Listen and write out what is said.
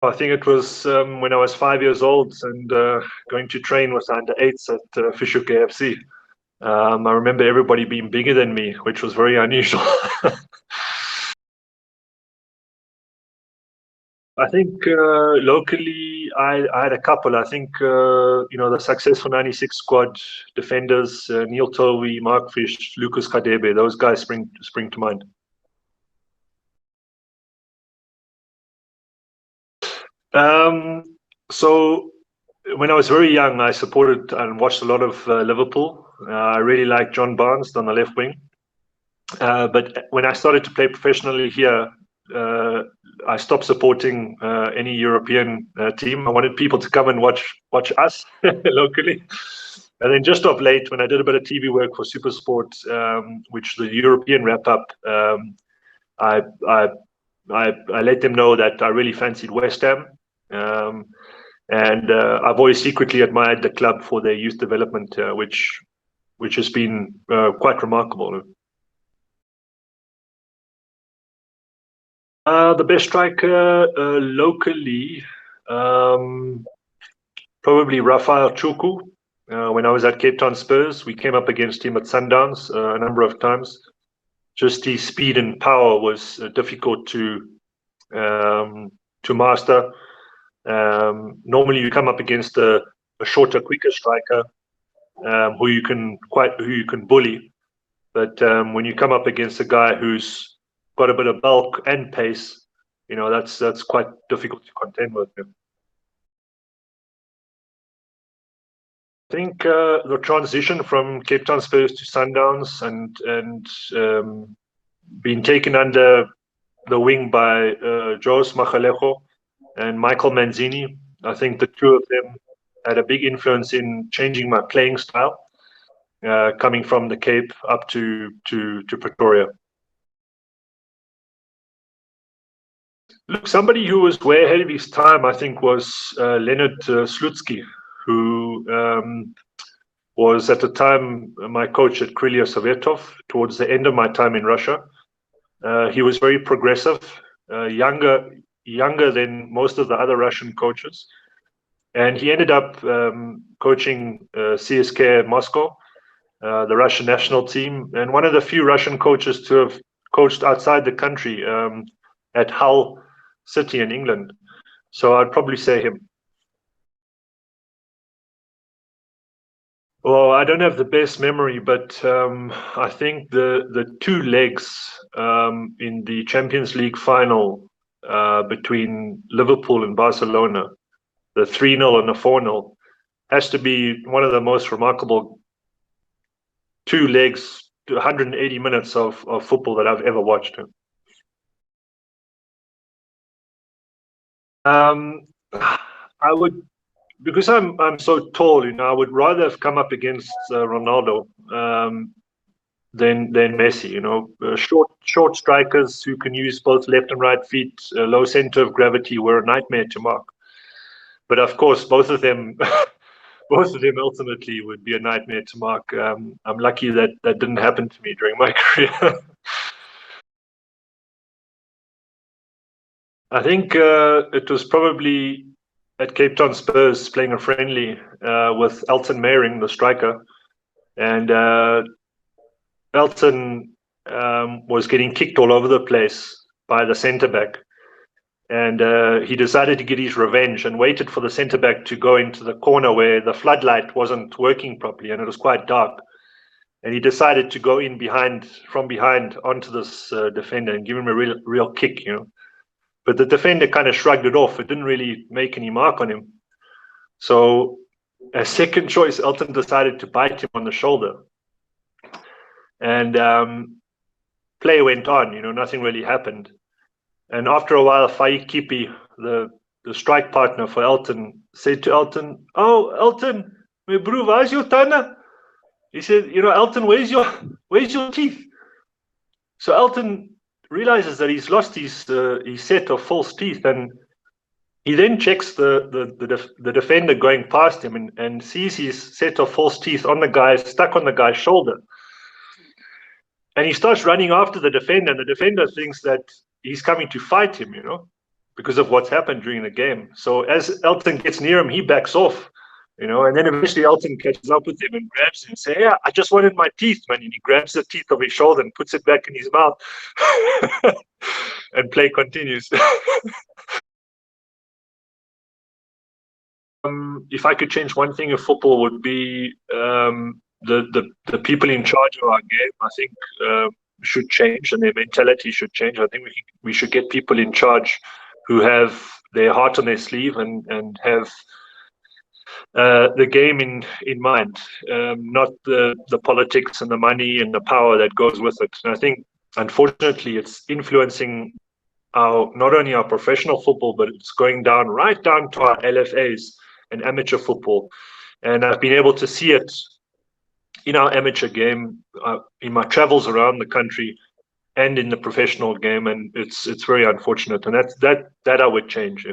I think it was when I was 5 years old and going to train with under eights at Fisher KFC. I remember everybody being bigger than me, which was very unusual. I think locally, I had a couple. I think the successful '96 squad defenders, Neil Tovey, Mark Fish, Lucas Kadebe. Those guys spring to mind. So when I was very young, I supported and watched a lot of Liverpool. I really liked John Barnes on the left wing. But when I started to play professionally here, I stopped supporting any European team. I wanted people to come and watch us locally. And then just of late, when I did a bit of TV work for SuperSport, which the European wrap up, I, I I let them know that I really fancied West Ham. And I've always secretly admired the club for their youth development, which has been quite remarkable. The best striker locally, probably Rafael Chuku. When I was at Cape Town Spurs, we came up against him at Sundowns a number of times. Just his speed and power was difficult to master. Normally, you come up against a shorter, quicker striker who you can bully. But when you come up against a guy who's got a bit of bulk and pace, that's quite difficult to contend with him. I think the transition from Cape Town Spurs to Sundowns and being taken under the wing by Jose Magalejo and Michael Manzini, I think the two of them had a big influence in changing my playing style, coming from the Cape up to Pretoria. Look, somebody who was way ahead of his time, I think, was Leonard Slutsky, who was at the time my coach at Krylia Sovetov towards the end of my time in Russia. He was very progressive, younger than most of the other Russian coaches. And he ended up coaching CSKA Moscow, the Russian national team, and one of the few Russian coaches to have coached outside the country at Hull City in England. So I'd probably say him. Well, I don't have the best memory, but I think the two legs in the Champions League final between Liverpool and Barcelona, the 3-0 and the 4-0, has to be one of the most remarkable two legs, 180 minutes of football that I've ever watched. I would, because I'm so tall, I would rather have come up against Ronaldo than Messi. Short strikers who can use both left and right feet, low center of gravity, were a nightmare to mark. But of course, both of them ultimately would be a nightmare to mark. I'm lucky that didn't happen to me during my career. I think it was probably at Cape Town Spurs playing a friendly with Elton Meyering, the striker. And Elton was getting kicked all over the place by the centre-back. And he decided to get his revenge and waited for the centre-back to go into the corner where the floodlight wasn't working properly and it was quite dark. And he decided to go in from behind onto this defender and give him a real kick, But the defender kind of shrugged it off. It didn't really make any mark on him. So as second choice, Elton decided to bite him on the shoulder. And play went on, nothing really happened. And after a while, Faik Kipi, the strike partner for Elton, said to Elton, "Oh, Elton, my bro, where's your tana?" He said, "Elton, where's your teeth?" So Elton realizes that he's lost his set of false teeth, and he then checks the defender going past him and sees his set of false teeth stuck on the guy's shoulder. And he starts running after the defender, and the defender thinks that he's coming to fight him, because of what's happened during the game. So as Elton gets near him, he backs off, and then eventually Elton catches up with him and grabs him and says, "Yeah, I just wanted my teeth, man." And he grabs the teeth of his shoulder and puts it back in his mouth. And play continues. If I could change one thing in football, would be the people in charge of our game. I think should change, and their mentality should change. I think we should get people in charge who have their heart on their sleeve and have the game in mind, not the politics and the money and the power that goes with it. And I think, unfortunately, it's influencing not only our professional football, but it's going right down to our LFAs and amateur football. And I've been able to see it in our amateur game, in my travels around the country, and in the professional game, and it's very unfortunate. And that I would change.